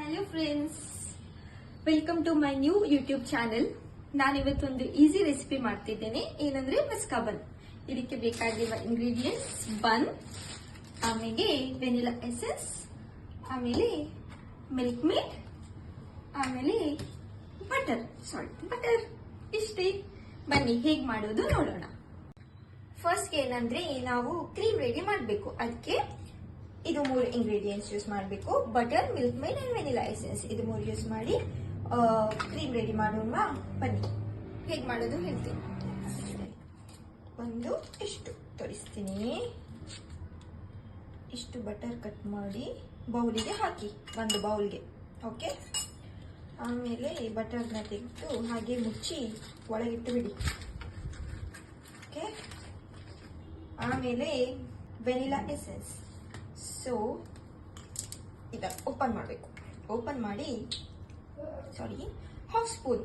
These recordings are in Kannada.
Hello friends, welcome to my new YouTube channel. ನಾನಿವತ್ತೊಂದು ಈಸಿ ರೆಸಿಪಿ ಮಾಡ್ತಿದ್ದೇನೆ. ಏನಂದ್ರೆ ಮಸ್ಕಾ ಬನ್. ಇದಕ್ಕೆ ಬೇಕಾಗಿರುವ ಇಂಗ್ರೀಡಿಯೆಂಟ್ಸ್ ಬನ್, ಆಮೇಲೆ ವೆನಿಲಾ ಎಸೆನ್ಸ್, ಆಮೇಲೆ ಮಿಲ್ಕ್ ಮೇಡ್, ಆಮೇಲೆ ಬಟರ್. ಇಷ್ಟೇ. ಬನ್ನಿ ಹೇಗೆ ಮಾಡೋದು ನೋಡೋಣ. ಫಸ್ಟ್ ಏನಂದ್ರೆ ನಾವು ಕ್ರೀಮ್ ರೆಡಿ ಮಾಡಬೇಕು. ಅದಕ್ಕೆ ಇದು 3 ಇಂಗ್ರೀಡಿಯೆಂಟ್ಸ್ ಯೂಸ್ ಮಾಡಬೇಕು. Butter, milk made and vanilla essence. ಇದು 3 ಯೂಸ್ ಮಾಡಿ ಕ್ರೀಮ್ ರೆಡಿ ಮಾಡೋಣ. ಬನ್ನಿ ಹೇಗೆ ಮಾಡೋದು ಹೇಳ್ತೀನಿ. ಒಂದು ಇಷ್ಟು ತೋರಿಸ್ತೀನಿ. ಇಷ್ಟು ಬಟರ್ ಕಟ್ ಮಾಡಿ ಬೌಲಿಗೆ ಹಾಕಿ, ಒಂದು ಬೌಲ್ಗೆ. ಓಕೆ, ಆಮೇಲೆ ಬಟರ್ನ ತೆಗೆದು ಹಾಗೆ ಮುಚ್ಚಿ ಒಳಗಿಟ್ಟು ಬಿಡಿ. ಓಕೆ, ಆಮೇಲೆ ವೆನಿಲಾ ಎಸೆನ್ಸ್. ಸೊ ಇದನ್ನು ಓಪನ್ ಮಾಡಬೇಕು. ಓಪನ್ ಮಾಡಿ half spoon,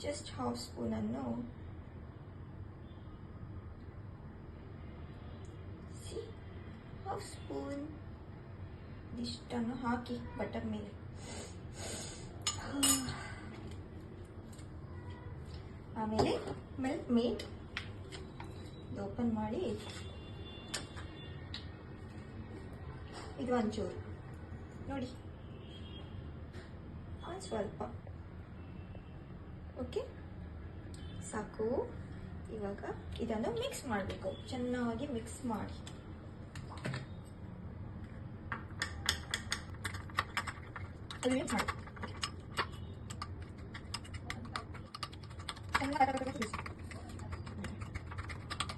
just half spoon ಅನ್ನು ಹಾಫ್ ಸ್ಪೂನ್ ಇಷ್ಟನ್ನು ಹಾಕಿ ಬಟರ್ ಮೇಲೆ. ಆಮೇಲೆ ಮಿಲ್ಕ್ ಮೇಡ್ ಓಪನ್ ಮಾಡಿ ಇದು ಒಂಚೂರು ನೋಡಿ, ಒಂದು ಸ್ವಲ್ಪ. ಓಕೆ, ಸಾಕು. ಇವಾಗ ಇದನ್ನು ಮಿಕ್ಸ್ ಮಾಡಬೇಕು. ಚೆನ್ನಾಗಿ ಮಿಕ್ಸ್ ಮಾಡಿ.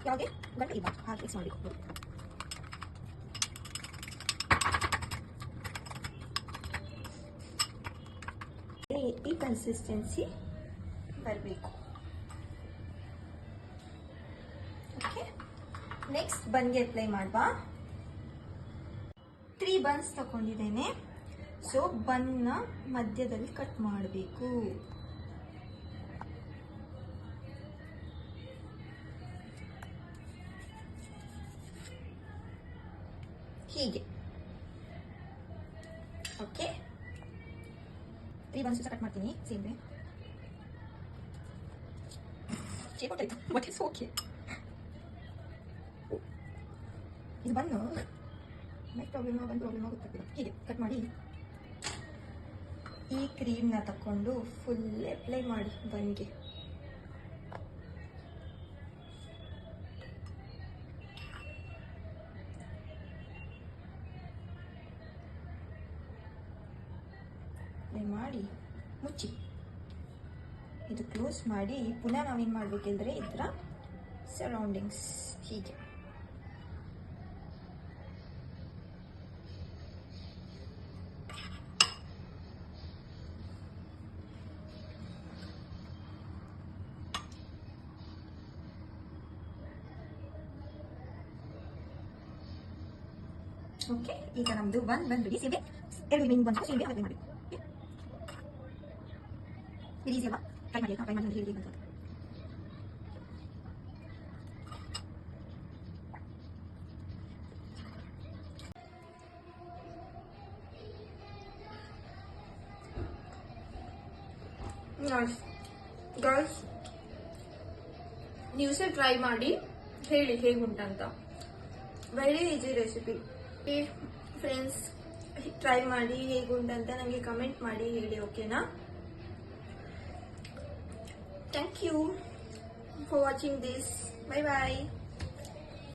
ಯಾವುದೇ ಗಂಟು ಇಲ್ಲ, ಹಾಗೆ ಮಿಕ್ಸ್ ಮಾಡಬೇಕು. ಈ ಕನ್ಸಿಸ್ಟೆನ್ಸಿ ಬರಬೇಕು. ಓಕೆ, ನೆಕ್ಸ್ಟ್ ಬನ್ಗೆ ಅಪ್ಲೈ ಮಾಡುವ. 3 ಬನ್ಸ್ ತಗೊಂಡಿದ್ದೇನೆ. ಸೊ ಬನ್ನ ಮಧ್ಯದಲ್ಲಿ ಕಟ್ ಮಾಡಬೇಕು. ಹೀಗೆ. ಓಕೆ, 3 ಬನ್ಸ್ ಕಟ್ ಮಾಡ್ತೀನಿ. Same way. But it's okay. ಇದು ಬನ್ನು ನೆಕ್ಸ್ಟ್ ಪ್ರಾಬ್ಲಮ್ ಆಗುತ್ತೆ. ಹೀಗೆ ಕಟ್ ಮಾಡಿ ಈ ಕ್ರೀಮ್ನ ತಕೊಂಡು ಫುಲ್ ಅಪ್ಲೈ ಮಾಡಿ ಬನ್ಗೆ. ಮಾಡಿ ಮುಚ್ಚಿ ಇದು ಕ್ಲೋಸ್ ಮಾಡಿ ಪುನಃ ನಾವೇನು ಮಾಡಬೇಕೆಂದ್ರೆ ಇದರ ಸರೌಂಡಿಂಗ್ಸ್ ಹೀಗೆ ಓಕೆ. ಈಗ ನಮ್ದು ಬಂದ್ಬಿಡಿ. ಸೇವೆ 2 ಮೀನ್ ಬಂದು ಸೇವೆ ಅಪ್ಲೈ ಮಾಡಿ. ಈಸಿ ಅಲ್ವಾ? ಟ್ರೈ ಮಾಡಿ ಹೇಳಿ ಬಂತು. ಗರ್ಲ್ಸ್, ನೀವು ಸಹ ಟ್ರೈ ಮಾಡಿ ಹೇಳಿ ಹೇಗುಂಟಂತ. Very easy recipe. Friends, try ಮಾಡಿ ಹೇಗುಂಟಂತ ನನಗೆ ಕಮೆಂಟ್ ಮಾಡಿ ಹೇಳಿ. ಓಕೆನಾ? Thank you for watching this. Bye bye.